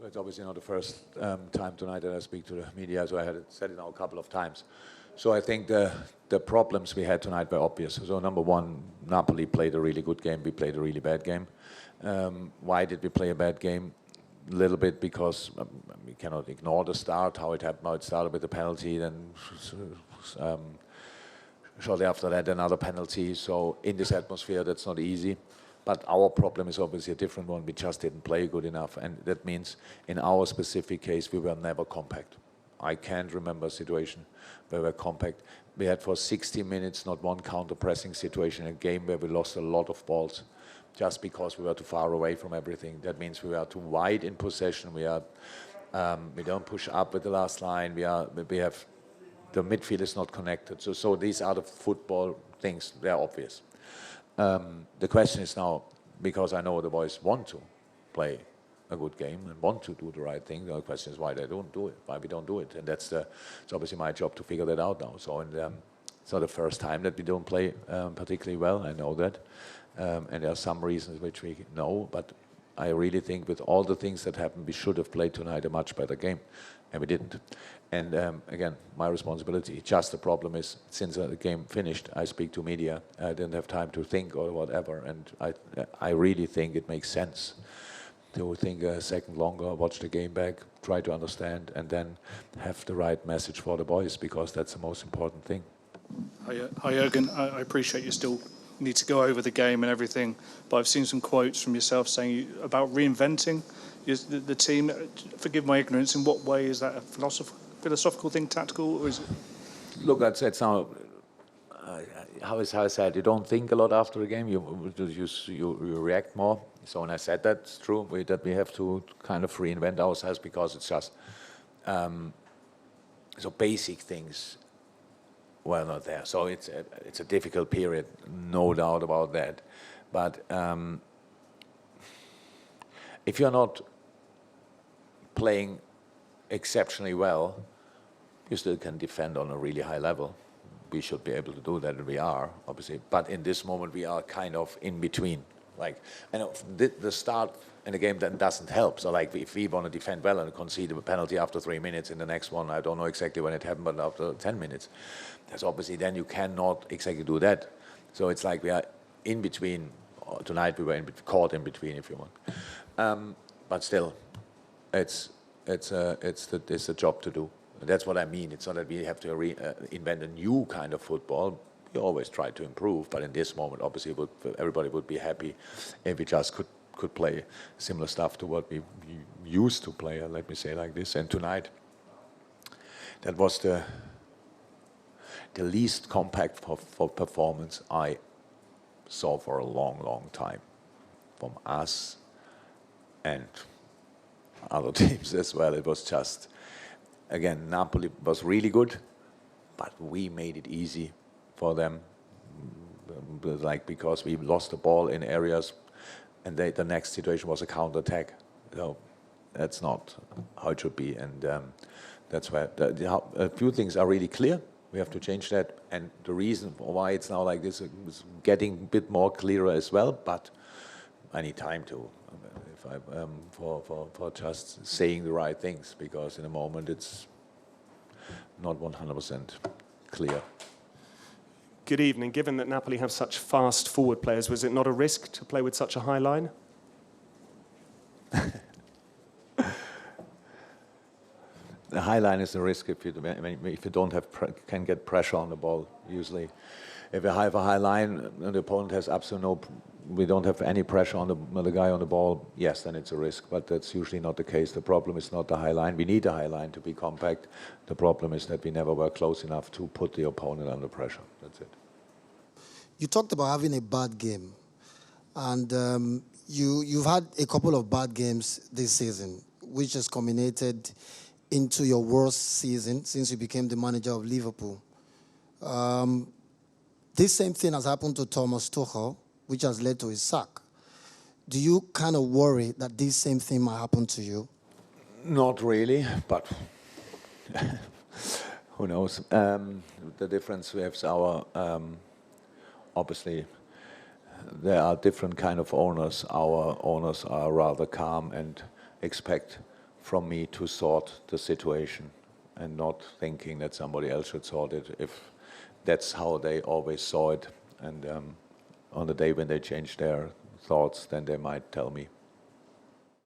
It's obviously not the first time tonight that I speak to the media, so I had said it now a couple of times. So I think the problems we had tonight were obvious. So number one, Napoli played a really good game. We played a really bad game. Why did we play a bad game? A little bit because we cannot ignore the start, how it happened. How it started with a penalty, then shortly after that another penalty. So in this atmosphere, that's not easy. But our problem is obviously a different one. We just didn't play good enough. And that means in our specific case, we were never compact. I can't remember a situation where we were compact. We had for 60 minutes not one counter-pressing situation in a game where we lost a lot of balls just because we were too far away from everything. That means we are too wide in possession. We don't push up with the last line. We have the midfield is not connected. So these are the football things. They're obvious. The question is now, because I know the boys want to play a good game and want to do the right thing, the question is why they don't do it, why we don't do it. And it's obviously my job to figure that out now. So it's not the first time that we don't play particularly well, I know that. And there are some reasons which we know, but I really think with all the things that happened, we should have played tonight a much better game, and we didn't. And again, my responsibility. Just the problem is, since the game finished, I speak to media. I didn't have time to think or whatever, and I really think it makes sense to think a second longer, watch the game back, try to understand, and then have the right message for the boys, because that's the most important thing. Hi Jurgen, I appreciate you still need to go over the game and everything, but I've seen some quotes from yourself saying about reinventing the team. Forgive my ignorance, in what way is that a philosophical thing, tactical, or is it? Look, that's now, how I said, you don't think a lot after the game, you react more. So when I said that, it's true, that we have to kind of reinvent ourselves, because it's just, so basic things were not there. So it's a difficult period, no doubt about that. But if you're not playing exceptionally well, you still can defend on a really high level. We should be able to do that, and we are, obviously. But in this moment, we are kind of in between. Like, I know the start in the game then doesn't help. So, like, if we want to defend well and concede a penalty after 3 minutes in the next one, I don't know exactly when it happened, but after 10 minutes, that's obviously then you cannot exactly do that. So it's like we are in between. Tonight we were caught in between, if you want. But still, it's a job to do. And that's what I mean. It's not that we have to invent a new kind of football. We always try to improve, but in this moment, obviously, everybody would be happy if we just could play similar stuff to what we used to play, let me say like this. And tonight, that was the least compact for performance I saw for a long, long time from us and other teams as well. It was just, again, Napoli was really good, but we made it easy for them, like, because we lost the ball in areas, and the next situation was a counter-attack. So that's not how it should be, and that's where a few things are really clear. We have to change that, and the reason why it's now like this is getting a bit more clearer as well. But I need time to, for just saying the right things, because in a moment it's not 100% clear. Good evening. Given that Napoli have such fast forward players, was it not a risk to play with such a high line? The high line is a risk if you don't can get pressure on the ball. Usually, if you have a high line and the opponent has absolutely we don't have any pressure on the guy on the ball, yes, then it's a risk. But that's usually not the case. The problem is not the high line. We need a high line to be compact. The problem is that we never were close enough to put the opponent under pressure. That's it. You talked about having a bad game, and you've had a couple of bad games this season, which has culminated into your worst season since you became the manager of Liverpool. This same thing has happened to Thomas Tuchel, which has led to his sack. Do you kind of worry that this same thing might happen to you? Not really, but who knows? The difference with our, obviously, there are different kind of owners. Our owners are rather calm and expect from me to sort the situation and not thinking that somebody else should sort it if that's how they always saw it. And on the day when they change their thoughts, then they might tell me.